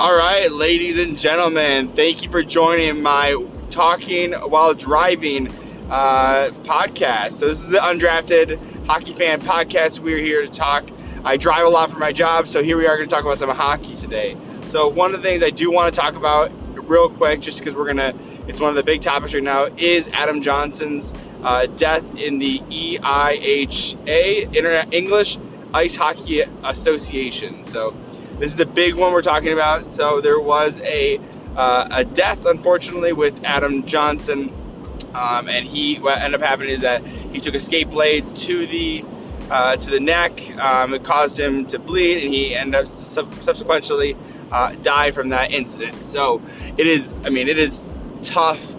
All right, ladies and gentlemen, thank you for joining my Talking While Driving podcast. So this is the Undrafted Hockey Fan Podcast. We're here to talk. I drive a lot for my job, so here we are going to talk about some hockey today. So one of the things I do want to talk about real quick, just because it's one of the big topics right now, is Adam Johnson's death in the EIHA, English Ice Hockey Association. So this is the big one we're talking about. So there was a death, unfortunately, with Adam Johnson, and what ended up happening is that he took a skate blade to the neck. It caused him to bleed, and he ended up subsequently died from that incident. So it is tough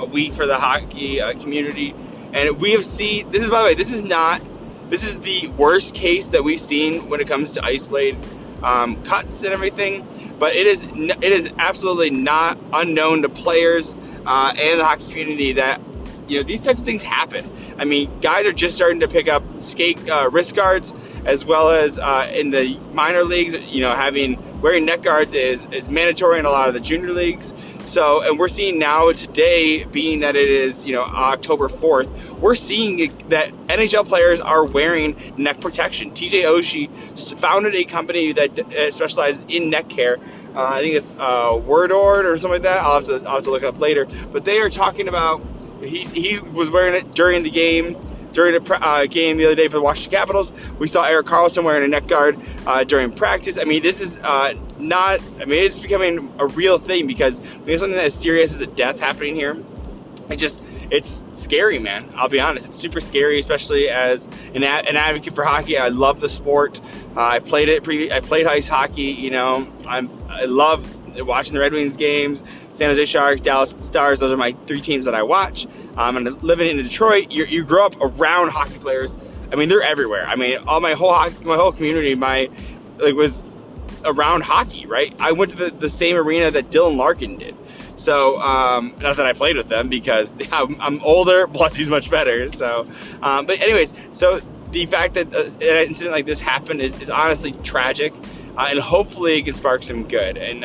week for the hockey community, and we have seen this is, by the way, this is the worst case that we've seen when it comes to ice blade cuts and everything, but it is absolutely not unknown to players and the hockey community that these types of things happen. I mean, guys are just starting to pick up skate wrist guards, as well as in the minor leagues. Wearing neck guards is mandatory in a lot of the junior leagues. So, and we're seeing now today, being that it is October 4th, we're seeing that NHL players are wearing neck protection. TJ Oshie founded a company that specializes in neck care. I think it's Wordord or something like that. I'll have to look it up later. But they are talking about he was wearing it during the game. During the game the other day for the Washington Capitals, we saw Erik Karlsson wearing a neck guard during practice. I mean, this is it's becoming a real thing, because we have something as serious as a death happening here. It's scary, man. I'll be honest. It's super scary, especially as an advocate for hockey. I love the sport. I played ice hockey. I love watching the Red Wings games, San Jose Sharks, Dallas Stars. Those are my three teams that I watch. And living in Detroit, you grow up around hockey players. I mean, they're everywhere. I mean, my whole community, was around hockey, right? I went to the same arena that Dylan Larkin did. So, not that I played with them, because I'm older, plus he's much better. So, but anyways, so the fact that an incident like this happened is honestly tragic. And hopefully it can spark some good. And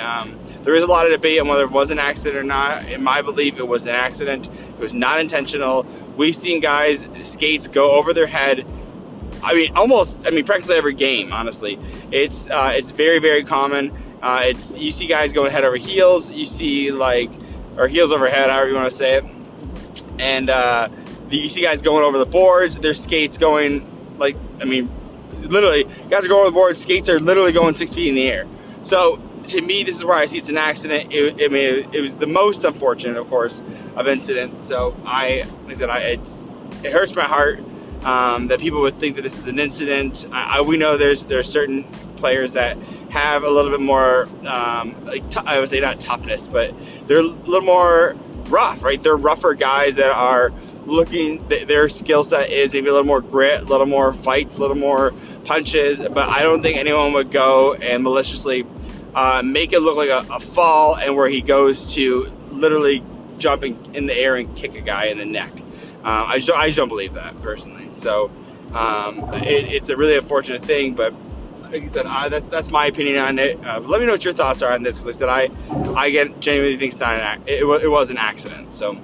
there is a lot of debate on whether it was an accident or not. In my belief, it was an accident. It was not intentional. We've seen guys' skates go over their head. Practically every game, honestly. It's very, very common. You see guys going head over heels. You see or heels over head, however you want to say it. And you see guys going over the boards. Their skates going literally, guys are going over the board. Skates are literally going 6 feet in the air. So to me, this is where I see it's an accident. It was the most unfortunate, of course, of incidents. So it hurts my heart that people would think that this is an incident. We know there's certain players that have a little bit more, I would say not toughness, but they're a little more rough, right? They're rougher guys that are their skill set is maybe a little more grit, a little more fights, a little more punches, but I don't think anyone would go and maliciously make it look like a fall, and where he goes to literally jumping in the air and kick a guy in the neck. I just don't believe that, personally. So it's a really unfortunate thing, but like I said, that's my opinion on it. Let me know what your thoughts are on this, because I genuinely think it was an accident. So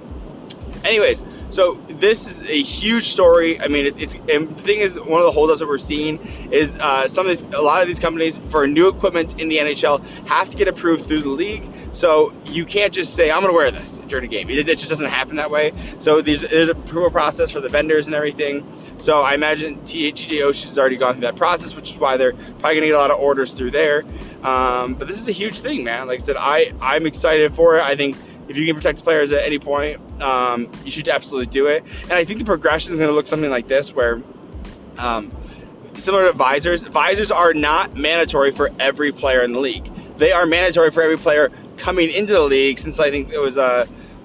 anyways, so this is a huge story. I mean, and the thing is, one of the holdups that we're seeing is a lot of these companies for new equipment in the NHL have to get approved through the league. So you can't just say, I'm going to wear this during a game. It just doesn't happen that way. So there's an approval process for the vendors and everything. So I imagine TJ Oshie has already gone through that process, which is why they're probably going to get a lot of orders through there. But this is a huge thing, man. Like I said, I'm excited for it. I think if you can protect players at any point, you should absolutely do it. And I think the progression is going to look something like this, where similar to visors are not mandatory for every player in the league. They are mandatory for every player coming into the league, since I think it was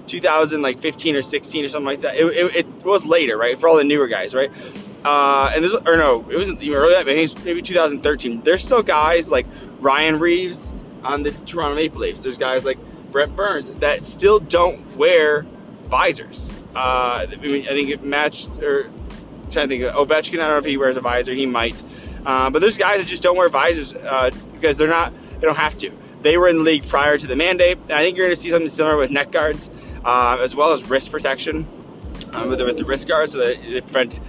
2015 or 16 or something like that. It was later, right, for all the newer guys, right? It wasn't even earlier. Maybe 2013. There's still guys like Ryan Reeves on the Toronto Maple Leafs. There's guys like Brent Burns that still don't wear visors. I think it matched, or I'm trying to think of Ovechkin. I don't know if he wears a visor. He might. But there's guys that just don't wear visors because they don't have to. they were in the league prior to the mandate. And I think you're going to see something similar with neck guards, as well as wrist protection with the wrist guards, so that they prevent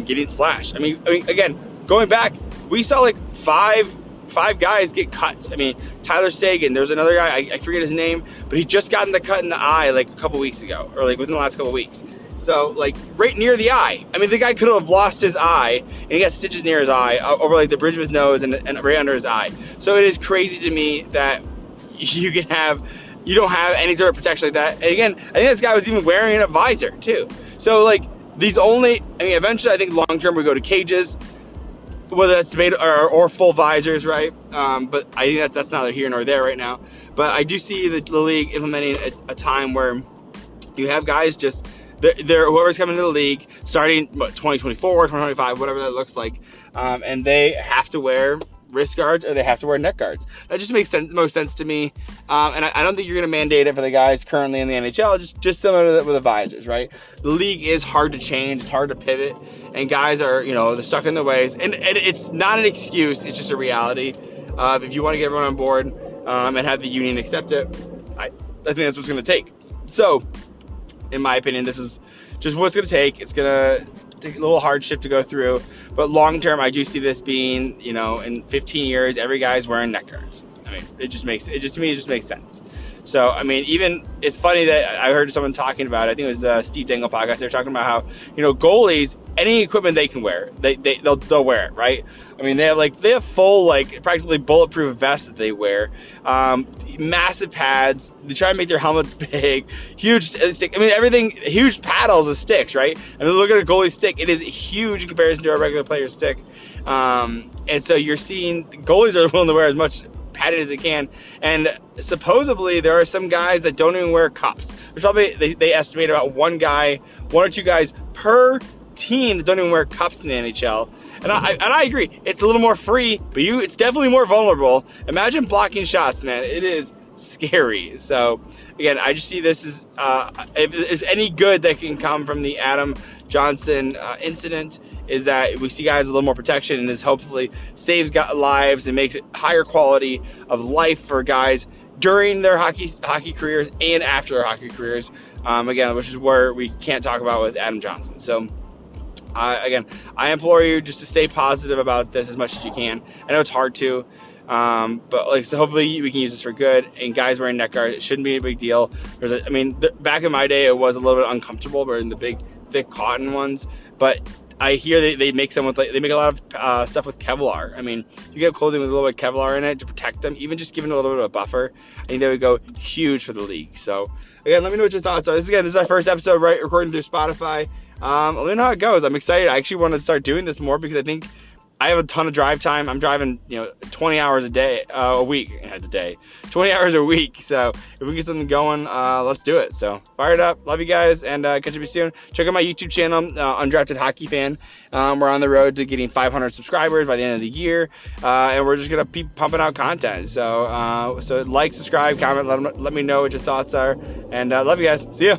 getting slashed. I mean, again, going back, we saw like five guys get cut. I mean, Tyler Sagan, there's another guy, I forget his name, but he just gotten the cut in the eye like a couple weeks ago, or like within the last couple weeks. So like right near the eye. I mean, the guy could have lost his eye, and he got stitches near his eye, over like the bridge of his nose and right under his eye. So it is crazy to me that you don't have any sort of protection like that. And again, I think this guy was even wearing a visor too. So like eventually I think long term we go to cages, whether that's made or full visors, right? But I think that's neither here nor there right now. But I do see the league implementing a time where you have guys just, whoever's coming into the league starting 2024, 2025, whatever that looks like, and they have to wear wrist guards or they have to wear neck guards. That just makes most sense to me. And I don't think you're going to mandate it for the guys currently in the NHL, just similar to that with the visors, right? The league is hard to change, it's hard to pivot, and guys are, they're stuck in their ways. And it's not an excuse, it's just a reality. If you want to get everyone on board and have the union accept it, I think that's what's going to take. So, in my opinion, this is just what it's going to take. It's going to take a little hardship to go through, but long term, I do see this being, in 15 years, every guy's wearing neck guards. I mean, to me, it just makes sense. So, I mean, even, it's funny that I heard someone talking about it, I think it was the Steve Dangle podcast, they were talking about how, goalies, any equipment they can wear, they'll wear it, right? I mean, they have full, practically bulletproof vests that they wear, massive pads, they try to make their helmets big, huge stick, everything, huge paddles of sticks, right? Look at a goalie stick, it is huge in comparison to a regular player's stick, and so you're seeing, goalies are willing to wear as much padded as it can, and supposedly there are some guys that don't even wear cups. There's probably, they estimate about one or two guys per team that don't even wear cups in the NHL. And I agree, it's a little more free, but it's definitely more vulnerable. Imagine blocking shots, man. It is scary. So again, I just see this as if there's any good that can come from the Adam Johnson incident, is that we see guys with a little more protection, and this hopefully saves lives and makes it higher quality of life for guys during their hockey careers and after their hockey careers. Again, which is where we can't talk about with Adam Johnson. So again, I implore you just to stay positive about this as much as you can. I know it's hard to, but so hopefully we can use this for good. And guys wearing neck guards, it shouldn't be a big deal. Back in my day, it was a little bit uncomfortable, wearing the big, thick cotton ones. But I hear they make some with, they make a lot of stuff with Kevlar. You get clothing with a little bit of Kevlar in it to protect them, even just giving a little bit of a buffer. I think that would go huge for the league. So again, let me know what your thoughts are. This is our first episode, right? Recording through Spotify. Let me know how it goes. I'm excited. I actually want to start doing this more because I think I have a ton of drive time. I'm driving, 20 hours a week. 20 hours a week. So if we can get something going, let's do it. So fire it up. Love you guys, and catch you soon. Check out my YouTube channel, Undrafted Hockey Fan. We're on the road to getting 500 subscribers by the end of the year, and we're just gonna keep pumping out content. So, so like, subscribe, comment, let me know what your thoughts are, and love you guys. See ya.